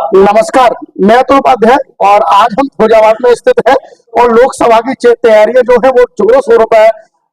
नमस्कार, मैं अतुल उपाध्याय और आज हम फैजाबाद में स्थित है और लोकसभा की तैयारियां जो है वो जोरों शोरों पर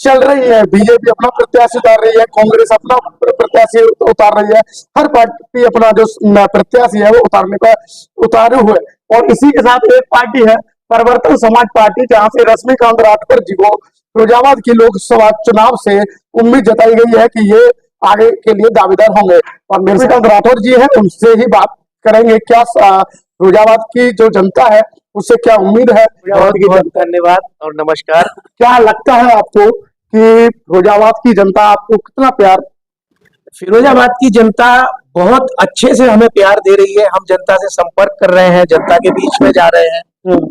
चल रही है। बीजेपी अपना प्रत्याशी उतार रही है, कांग्रेस अपना प्रत्याशी उतार रही है, हर पार्टी अपना जो प्रत्याशी है वो उतारने का उतारे हुए। और इसी के साथ एक पार्टी है परिवर्तन समाज पार्टी, जहां से रश्मिकांत राठौर जी को फैजाबाद की लोकसभा चुनाव से उम्मीद जताई गई है कि ये आगे के लिए दावेदार होंगे। और रश्मिकांत राठौर जी है, उनसे ही बात करेंगे। क्या फैजाबाद की जो जनता है उससे क्या उम्मीद है। बहुत बहुत धन्यवाद और नमस्कार। क्या लगता है आपको कि फैजाबाद की जनता आपको कितना प्यार। फिरोजाबाद की जनता बहुत अच्छे से हमें प्यार दे रही है। हम जनता से संपर्क कर रहे हैं, जनता के बीच में जा रहे हैं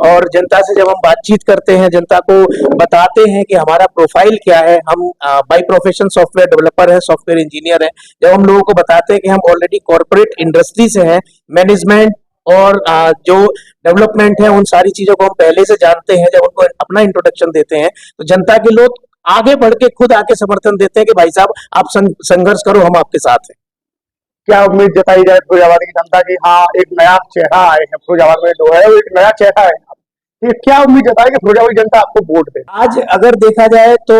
और जनता से जब हम बातचीत करते हैं, जनता को बताते हैं कि हमारा प्रोफाइल क्या है। हम बाय प्रोफेशन सॉफ्टवेयर डेवलपर है, सॉफ्टवेयर इंजीनियर है। जब हम लोगों को बताते हैं कि हम ऑलरेडी कॉर्पोरेट इंडस्ट्री से हैं, मैनेजमेंट और जो डेवलपमेंट है उन सारी चीजों को हम पहले से जानते हैं, जब उनको अपना इंट्रोडक्शन देते हैं तो जनता के लोग आगे बढ़ के खुद आके समर्थन देते हैं कि भाई साहब आप संघर्ष करो, हम आपके साथ हैं। क्या उम्मीद जताई जाए फैजाबाद की जनता की। हाँ, एक नया चेहरा आए हैं फैजाबाद में, जो है वो एक नया चेहरा है। ये क्या उम्मीद जताई कि फैजाबाद की जनता आपको वोट दे। आज अगर देखा जाए तो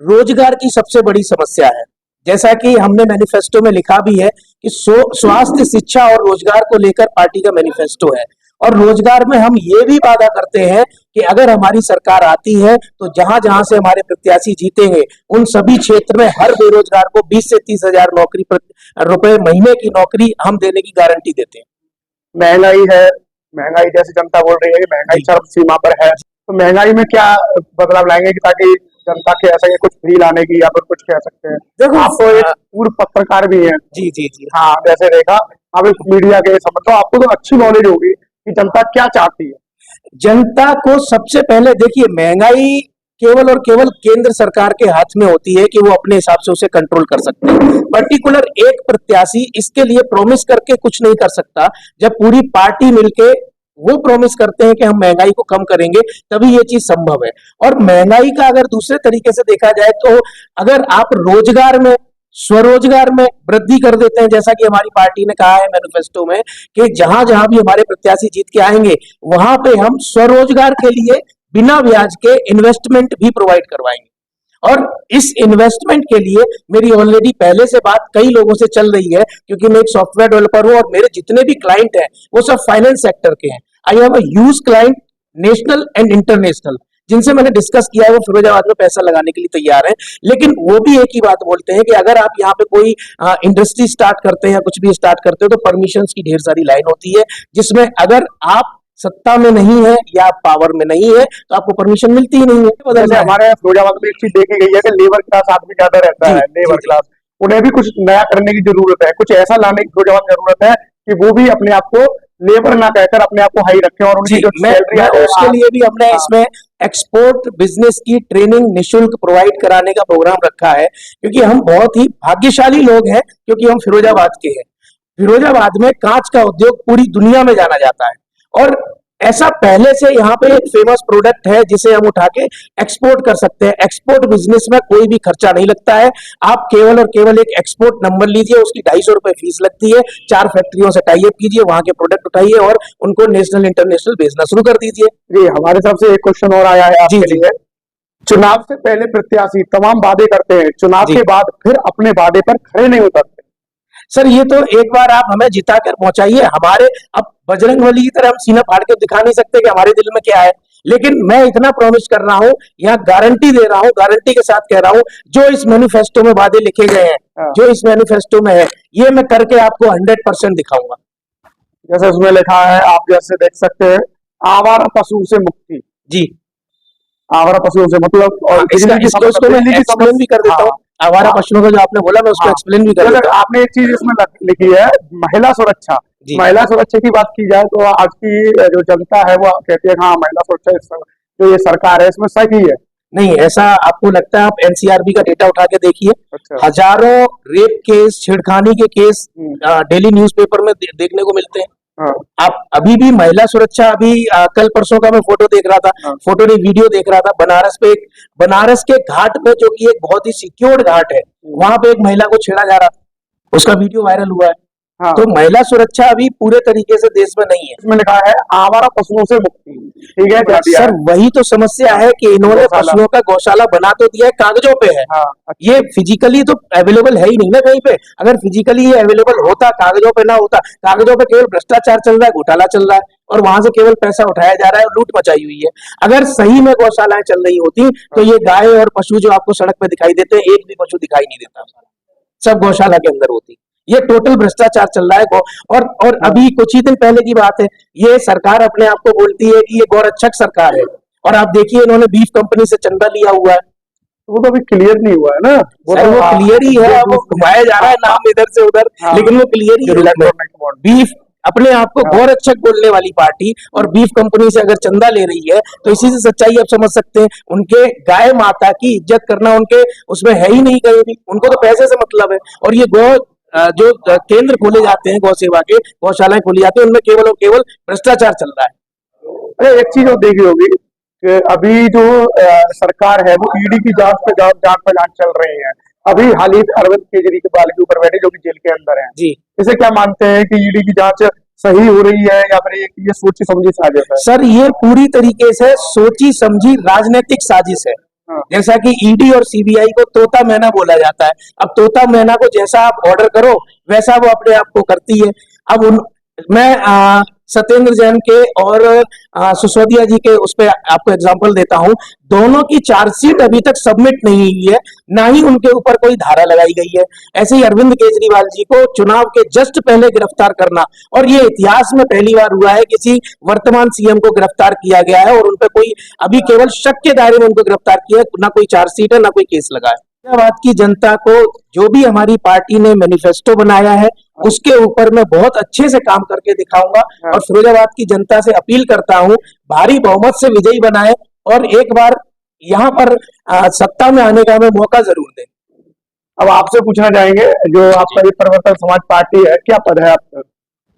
रोजगार की सबसे बड़ी समस्या है। जैसा कि हमने मैनिफेस्टो में लिखा भी है कि स्वास्थ्य, शिक्षा और रोजगार को लेकर पार्टी का मैनिफेस्टो है। और रोजगार में हम ये भी वादा करते हैं कि अगर हमारी सरकार आती है तो जहां जहां से हमारे प्रत्याशी जीतेंगे उन सभी क्षेत्र में हर बेरोजगार को 20 से 30 हजार रुपए महीने की नौकरी हम देने की गारंटी देते हैं। महंगाई है, महंगाई जैसे जनता बोल रही है कि महंगाई चरम सीमा पर है, तो महंगाई में क्या बदलाव लाएंगे कि ताकि जनता के ऐसा कुछ फ्री लाने की या फिर कुछ कह सकते हैं। देखो, आप तो एक पूर्व पत्रकार भी हैं। जी जी जी। हाँ, जैसे देखा आप एक मीडिया के समझ, तो आपको तो अच्छी नॉलेज होगी कि जनता क्या चाहती है। जनता को सबसे पहले देखिए, महंगाई केवल और केवल केंद्र सरकार के हाथ में होती है कि वो अपने हिसाब से उसे कंट्रोल कर सकते हैं। पर्टिकुलर एक प्रत्याशी इसके लिए प्रॉमिस करके कुछ नहीं कर सकता। जब पूरी पार्टी मिलके वो प्रॉमिस करते हैं कि हम महंगाई को कम करेंगे, तभी ये चीज संभव है। और महंगाई का अगर दूसरे तरीके से देखा जाए तो अगर आप रोजगार में, स्वरोजगार में वृद्धि कर देते हैं, जैसा कि हमारी पार्टी ने कहा है मैनिफेस्टो में कि जहां जहां भी हमारे प्रत्याशी जीत के आएंगे वहां पे हम स्वरोजगार के लिए बिना ब्याज के इन्वेस्टमेंट भी प्रोवाइड करवाएंगे। और इस इन्वेस्टमेंट के लिए मेरी ऑलरेडी पहले से बात कई लोगों से चल रही है, क्योंकि मैं एक सॉफ्टवेयर डेवलपर हूं और मेरे जितने भी क्लाइंट हैं वो सब फाइनेंस सेक्टर के हैं। I have a huge client, national and international, जिनसे मैंने डिस्कस किया है, वो फिरोजाबाद में पैसा लगाने के लिए तैयार है। लेकिन वो भी एक ही बात बोलते हैं कि अगर आप यहाँ पे कोई इंडस्ट्री स्टार्ट करते हैं या कुछ भी स्टार्ट करते हो तो परमिशन की ढेर सारी लाइन होती है, जिसमें अगर आप सत्ता में नहीं है या पावर में नहीं है तो आपको परमिशन मिलती ही नहीं है। जैसे हमारे फिरोजाबाद में एक चीज देखी गई है कि लेबर क्लास आदमी ज्यादा रहता है, लेबर क्लास, उन्हें भी कुछ नया करने की जरूरत है, कुछ ऐसा लाने की फिरोजाबाद में जरूरत है कि वो भी अपने आप को लेबर ना कहकर अपने आप को हाई रखें। और उनकी जो सैलरी है उसके लिए भी हमने इसमें एक्सपोर्ट बिजनेस की ट्रेनिंग निशुल्क प्रोवाइड कराने का प्रोग्राम रखा है, क्योंकि हम बहुत ही भाग्यशाली लोग हैं, क्योंकि हम फिरोजाबाद के हैं। फिरोजाबाद में कांच का उद्योग पूरी दुनिया में जाना जाता है और ऐसा पहले से यहाँ पे एक फेमस प्रोडक्ट है जिसे हम उठा के एक्सपोर्ट कर सकते हैं। एक्सपोर्ट बिजनेस में कोई भी खर्चा नहीं लगता है। आप केवल और केवल एक एक्सपोर्ट नंबर लीजिए, उसकी 250 रुपए फीस लगती है। 4 फैक्ट्रियों से टाई अप कीजिए, वहां के प्रोडक्ट उठाइए और उनको नेशनल इंटरनेशनल भेजना शुरू कर दीजिए। जी, हमारे तरफ से एक क्वेश्चन और आया है आपके लिए। चुनाव से पहले प्रत्याशी तमाम वादे करते हैं, चुनाव के बाद फिर अपने वादे पर खड़े नहीं उतरते। सर, ये तो एक बार आप हमें जिता कर पहुंचाइए। हमारे अब बजरंगबली की तरह हम सीना फाड़ के दिखा नहीं सकते कि हमारे दिल में क्या है, लेकिन मैं इतना प्रॉमिस कर रहा हूं, यहाँ गारंटी दे रहा हूं, गारंटी के साथ कह रहा हूं, जो इस मैनिफेस्टो में वादे लिखे गए हैं, जो इस मैनिफेस्टो में है, ये मैं करके आपको 100% दिखाऊंगा। जैसे उसमें लिखा है, आप जैसे देख सकते हैं, आवारा पशु से मुक्ति। जी, आवारा पशुओं से मतलब, और इसको मैं एक्सप्लेन भी कर देता हूँ। आवारा पशुओं का जो आपने बोला, मैं उसको एक्सप्लेन भी कर देता हूँ। आपने एक चीज इसमें लिखी है, महिला सुरक्षा। महिला सुरक्षा की बात की जाए तो आज की जो जनता है वो कहती है हाँ, महिला सुरक्षा जो ये सरकार है इसमें सही है। नहीं, ऐसा आपको लगता है? आप एनसीआरबी का डेटा उठा के देखिए। हजारों रेप केस, छेड़खानी के केस डेली न्यूज़पेपर में देखने को मिलते हैं। आप अभी भी महिला सुरक्षा, अभी कल परसों का मैं फोटो देख रहा था, फोटो नहीं वीडियो देख रहा था, बनारस के घाट पे, जो कि एक बहुत ही सिक्योर्ड घाट है, वहां पे एक महिला को छेड़ा जा रहा था, उसका वीडियो वायरल हुआ है। हाँ। तो महिला सुरक्षा अभी पूरे तरीके से देश में नहीं है। इसमें लिखा है आवारा पशुओं से मुक्ति, ठीक है, बना दिया सर है। वही तो समस्या है कि इन्होंने गौशाला। पशुओं का गौशाला बना तो दिया है, कागजों पे है। हाँ, ये फिजिकली तो अवेलेबल है ही नहीं ना कहीं पे। अगर फिजिकली ये अवेलेबल होता, कागजों पे ना होता, कागजों पे केवल भ्रष्टाचार चल रहा है, घोटाला चल रहा है और वहां से केवल पैसा उठाया जा रहा है और लूट मचाई हुई है। अगर सही में गौशालाएं चल रही होती तो ये गाय और पशु जो आपको सड़क पे दिखाई देते हैं, एक भी पशु दिखाई नहीं देता, सब गौशाला के अंदर होती। ये टोटल भ्रष्टाचार चल रहा है। और अभी कुछ ही दिन पहले की बात है, ये सरकार अपने आप को बोलती है कि ये गौरक्षक सरकार है, और आप देखिए इन्होंने बीफ कंपनी से चंदा लिया हुआ है। वो तो अभी क्लियर नहीं हुआ है ना, सर वो क्लियर ही है, अब वो घुमाया जा रहा है नाम इधर से उधर, हाँ। लेकिन वो क्लियर ही है। बीफ अपने आप को गौरक्षक बोलने वाली पार्टी और बीफ कंपनी से अगर चंदा ले रही है तो इसी से सच्चाई आप समझ सकते हैं। उनके गाय माता की इज्जत करना उनके उसमें है ही नहीं कहीं भी, उनको तो पैसे से मतलब है। और ये जो केंद्र खोले जाते हैं गौ सेवा के, गौशालाएं खोली जाती है, उनमें केवल और केवल भ्रष्टाचार चल रहा है। अरे एक चीज और देखी होगी कि अभी जो सरकार है वो ईडी की जांच चल रही है। अभी हाल ही अरविंद केजरीवाल के ऊपर बैठे जो कि जेल के अंदर हैं। जी इसे क्या मानते हैं कि ईडी की जांच सही हो रही है या फिर ये सोची समझी साजिश है? सर ये पूरी तरीके से सोची समझी राजनीतिक साजिश है। हाँ। जैसा कि ईडी और सीबीआई को तोता मैना बोला जाता है। अब तोता मैना को जैसा आप ऑर्डर करो वैसा वो अपने आप को करती है। अब मैं सत्येंद्र जैन के और सिसोदिया जी के उस पर आपको एग्जांपल देता हूं। दोनों की चार्जशीट अभी तक सबमिट नहीं हुई है, ना ही उनके ऊपर कोई धारा लगाई गई है। ऐसे ही अरविंद केजरीवाल जी को चुनाव के जस्ट पहले गिरफ्तार करना, और ये इतिहास में पहली बार हुआ है किसी वर्तमान सीएम को गिरफ्तार किया गया है और उन पर कोई अभी केवल शक के दायरे में उनको गिरफ्तार किया, ना कोई चार्जशीट है ना कोई केस लगा है। फरीदाबाद की जनता को जो भी हमारी पार्टी ने मैनिफेस्टो बनाया है उसके ऊपर मैं बहुत अच्छे से काम करके दिखाऊंगा और फरीदाबाद की जनता से अपील करता हूं भारी बहुमत से विजयी बनाए और एक बार यहां पर सत्ता में आने का हमें मौका जरूर दें। अब आपसे पूछना चाहेंगे, जो आपका ये परिवर्तन समाज पार्टी है, क्या पद है आपका?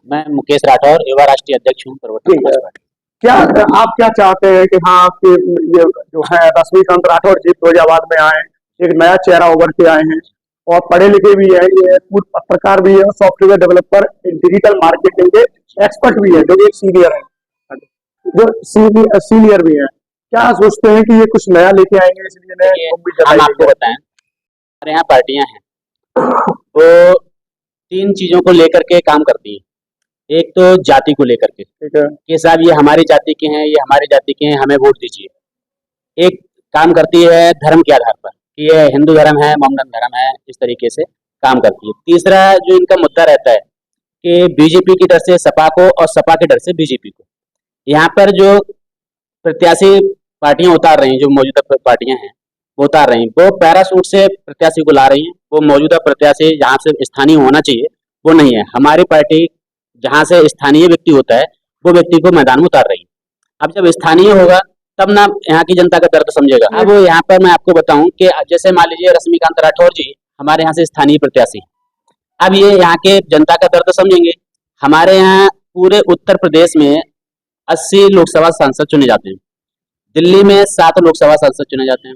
मैं मुकेश राठौर, युवा राष्ट्रीय अध्यक्ष हूँ परिवर्तन समाज पार्टी। क्या आप क्या चाहते हैं कि हाँ आपके ये जो है रश्मिकांत राठौर जी फिरोजाबाद में आए, एक नया चेहरा उभर के आए हैं और पढ़े लिखे भी है, ये पूर्व पत्रकार भी है, सॉफ्टवेयर डेवलपर, डिजिटल मार्केटिंग के एक्सपर्ट भी है, जो एक सीनियर है, जो सीनियर भी है। क्या सोचते हैं कि ये कुछ नया लेके आएंगे, इसलिए हम आपको बताएं, हमारे यहाँ पार्टियां हैं वो 3 चीजों को लेकर के काम करती हैं। एक तो जाति को लेकर के, ठीक है, कि साहब ये हमारी जाति के हैं, ये हमारी जाति के हैं, हमें वोट दीजिए। एक काम करती है धर्म के आधार पर कि ये हिंदू धर्म है, मोमडन धर्म है, इस तरीके से काम करती है। तीसरा जो इनका मुद्दा रहता है कि बीजेपी की डर से सपा को और सपा के डर से बीजेपी को। यहाँ पर जो प्रत्याशी पार्टियां उतार रही हैं, जो मौजूदा पार्टियां हैं वो उतार रही हैं, वो पैरासूट से प्रत्याशी को ला रही हैं। वो मौजूदा प्रत्याशी जहाँ से स्थानीय होना चाहिए वो नहीं है। हमारी पार्टी जहाँ से स्थानीय व्यक्ति होता है वो व्यक्ति को मैदान में उतार रही है। अब जब स्थानीय होगा तब ना यहाँ की जनता का दर्द समझेगा। अब यहाँ पर मैं आपको बताऊं कि जैसे मान लीजिए रश्मिकांत राठौर जी हमारे यहाँ से स्थानीय प्रत्याशी, अब ये यहाँ के जनता का दर्द समझेंगे। हमारे यहाँ पूरे उत्तर प्रदेश में 80 लोकसभा सांसद चुने जाते हैं, दिल्ली में 7 लोकसभा सांसद चुने जाते हैं,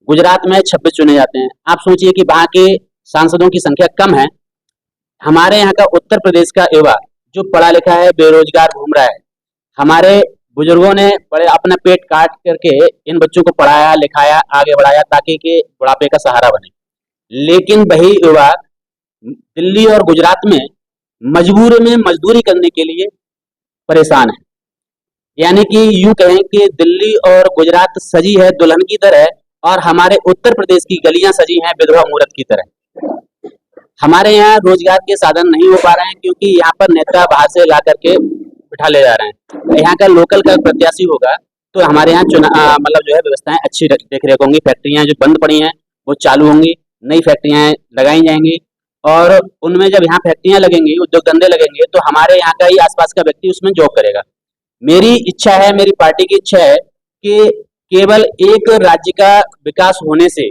गुजरात में 26 चुने जाते हैं। आप सोचिए कि वहाँ के सांसदों की संख्या कम है। हमारे यहाँ का उत्तर प्रदेश का युवा जो पढ़ा लिखा है, बेरोजगार घूम रहा है। हमारे बुजुर्गों ने बड़े अपना पेट काट करके इन बच्चों को पढ़ाया लिखाया आगे बढ़ाया ताकि के बुढ़ापे का सहारा बने। लेकिन वही युवा दिल्ली और गुजरात में मजबूरी में मजदूरी करने के लिए परेशान है। यानी कि यूं कहें कि दिल्ली और गुजरात सजी है दुल्हन की तरह और हमारे उत्तर प्रदेश की गलियां सजी हैं विधवा मूर्त की तरह। हमारे यहाँ रोजगार के साधन नहीं हो पा रहे हैं क्योंकि यहाँ पर नेता बाहर से ला करके बिठा ले जा रहे हैं। यहाँ का लोकल का प्रत्याशी होगा तो हमारे यहाँ मतलब जो है व्यवस्थाएं अच्छी देख रेख होंगी। फैक्ट्रियां जो बंद पड़ी हैं वो चालू होंगी, नई फैक्ट्रियां लगाई जाएंगी और उनमें जब यहाँ फैक्ट्रियां लगेंगी, उद्योग धंधे लगेंगे तो हमारे यहाँ का ही आसपास का व्यक्ति उसमें जॉब करेगा। मेरी इच्छा है, मेरी पार्टी की इच्छा है कि केवल एक राज्य का विकास होने से,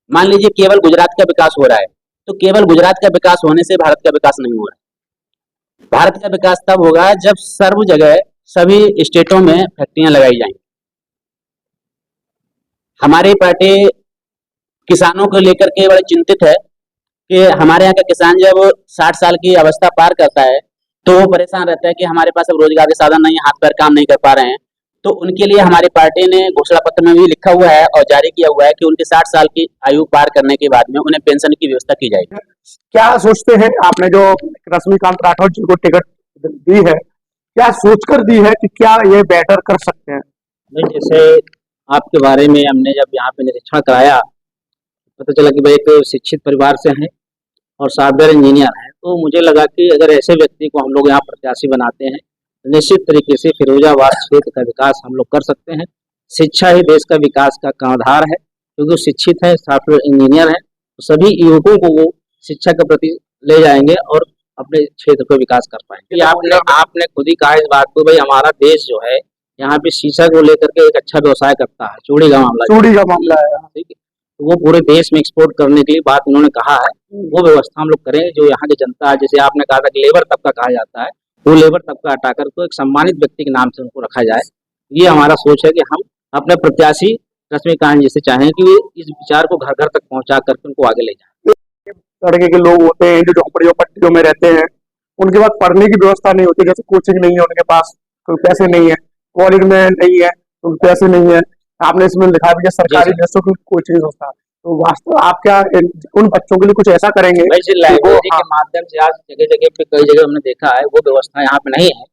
मान लीजिए केवल गुजरात का विकास हो रहा है तो केवल गुजरात का विकास होने से भारत का विकास नहीं हो रहा। भारत का विकास तब होगा जब सर्व जगह सभी स्टेटों में फैक्ट्रियां लगाई जाएंगी। हमारी पार्टी किसानों को लेकर के बड़े चिंतित है कि हमारे यहाँ का किसान जब 60 साल की अवस्था पार करता है तो वो परेशान रहता है कि हमारे पास अब रोजगार के साधन नहीं है, हाथ पैर काम नहीं कर पा रहे हैं। तो उनके लिए हमारी पार्टी ने घोषणा पत्र में भी लिखा हुआ है और जारी किया हुआ है कि उनके 60 साल की आयु पार करने के बाद में उन्हें पेंशन की व्यवस्था की जाएगी। क्या सोचते हैं, आपने जो रश्मिकांत राठौर जी को टिकट दी है, क्या सोचकर दी है कि क्या ये बेटर कर सकते हैं? नहीं, जैसे आपके बारे में हमने जब यहाँ पे निरीक्षण कराया, पता चला कि भाई एक शिक्षित परिवार से हैं और सॉफ्टवेयर इंजीनियर हैं, तो मुझे लगा कि अगर ऐसे व्यक्ति को हम लोग यहाँ प्रत्याशी बनाते हैं तो निश्चित तरीके से फिरोजाबाद क्षेत्र का विकास हम लोग कर सकते हैं। शिक्षा ही देश का विकास का आधार है, क्योंकि वो शिक्षित है, सॉफ्टवेयर इंजीनियर है, तो सभी युवकों को वो शिक्षा के प्रति ले जाएंगे और अपने क्षेत्र को विकास कर पाएंगे। ये आपने खुद ही कहा इस बात को, भाई हमारा देश जो है यहाँ पे शिक्षा को लेकर के एक अच्छा व्यवसाय करता है, चूड़ी का मामला, चूड़ी का मामला है। ठीक है, तो वो पूरे देश में एक्सपोर्ट करने के लिए बात उन्होंने कहा है, वो व्यवस्था हम लोग करेंगे। जो यहाँ की जनता है, जैसे आपने कहा था कि लेबर तबका कहा जाता है, वो लेबर तबका हटाकर को एक सम्मानित व्यक्ति के नाम से उनको रखा जाए। ये हमारा सोच है कि हम अपने प्रत्याशी रश्मिकांत जी से चाहें कि वे इस विचार को घर घर तक पहुंचा करके उनको आगे ले जाए। लड़के के लोग होते हैं जो झोपड़ियों पट्टियों में रहते हैं, उनके पास पढ़ने की व्यवस्था नहीं होती, जैसे कोचिंग नहीं है उनके पास, कोई पैसे नहीं है, कॉलेज में नहीं है तो पैसे नहीं है। आपने इसमें लिखा भी है सरकारी ड्रेसों की कोचिंग संस्था, तो वास्तव आप क्या उन बच्चों के लिए कुछ ऐसा करेंगे? वैसे लाइब्रेरी के माध्यम से आज जगह जगह पे कई जगह हमने देखा है, वो व्यवस्था यहाँ पे नहीं है।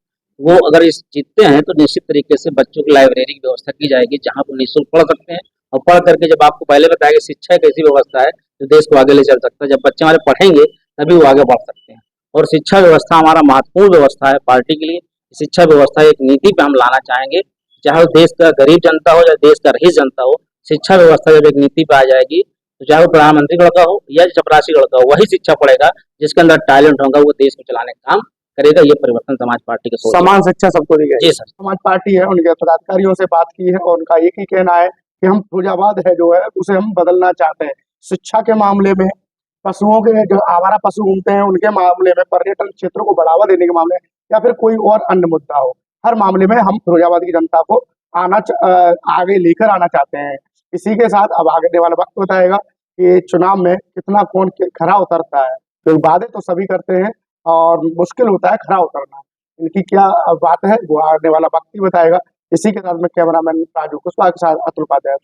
वो अगर इस जीतते हैं तो निश्चित तरीके से बच्चों की लाइब्रेरी की व्यवस्था की जाएगी, जहाँ पर निःशुल्क पढ़ सकते हैं। और पढ़ करके जब आपको पहले बताया कि शिक्षा एक ऐसी व्यवस्था है जो देश को आगे ले चल सकता है। जब बच्चे हमारे पढ़ेंगे तभी वो आगे बढ़ सकते हैं। और शिक्षा व्यवस्था हमारा महत्वपूर्ण व्यवस्था है पार्टी के लिए। शिक्षा व्यवस्था एक नीति पे हम लाना चाहेंगे, चाहे वो देश का गरीब जनता हो या देश का रईस जनता हो। शिक्षा व्यवस्था जब एक नीति पे आ जाएगी तो चाहे वो प्रधानमंत्री लड़का हो या चपरासी लड़का हो, वही शिक्षा पढ़ेगा जिसके अंदर टैलेंट होगा, वो देश को चलाने का काम करेगा। ये परिवर्तन समाज पार्टी का सोच है। समान शिक्षा सबको दी जी गई। सर। समाज पार्टी है, उनके पदाधिकारियों से बात की है और उनका एक ही कहना है कि हम फिरोजाबाद है जो है उसे हम बदलना चाहते हैं। शिक्षा के मामले में, पशुओं के जो आवारा पशु घूमते हैं उनके मामले में, पर्यटन क्षेत्रों को बढ़ावा देने के मामले में, या फिर कोई और अन्य मुद्दा हो, हर मामले में हम फिरोजाबाद की जनता को आगे लेकर आना चाहते हैं। इसी के साथ अब आगे वाला वक्त बताएगा कि चुनाव में कितना कौन खरा उतरता है। तो वादे तो सभी करते हैं और मुश्किल होता है खरा उतरना। इनकी क्या बात है वो आने वाला वक्त ही बताएगा। इसी के साथ में कैमरामैन राजू कुशवाहा के साथ अतुल उपाध्याय।